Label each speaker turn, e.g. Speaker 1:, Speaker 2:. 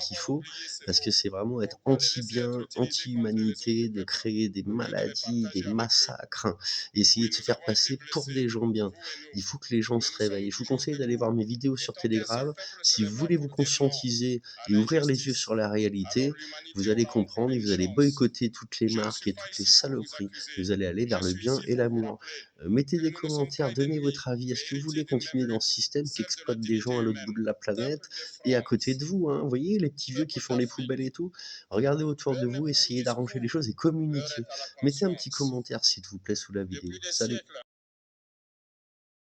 Speaker 1: qu'il faut, parce que c'est vraiment être anti-bien, anti-humanité, de créer des maladies, des massacres, hein, essayer de se faire passer pour des gens bien. Il faut que les gens se réveillent. Je vous conseille d'aller voir mes vidéos sur Telegram. Si vous voulez vous conscientiser et ouvrir les yeux sur la réalité, vous allez comprendre et vous allez boycotter toutes les marques et toutes les saloperies. Vous allez aller vers le bien et l'amour. Mettez des commentaires, donnez votre avis. Est-ce que vous voulez continuer dans ce système qui exploite des gens à l'autre bout de la planète et à côté de vous, hein? Vous voyez les petits vieux qui font les poubelles et tout? Regardez autour de vous, essayez d'arranger les choses et communiquez. Mettez un petit commentaire s'il vous plaît sous la vidéo. Salut!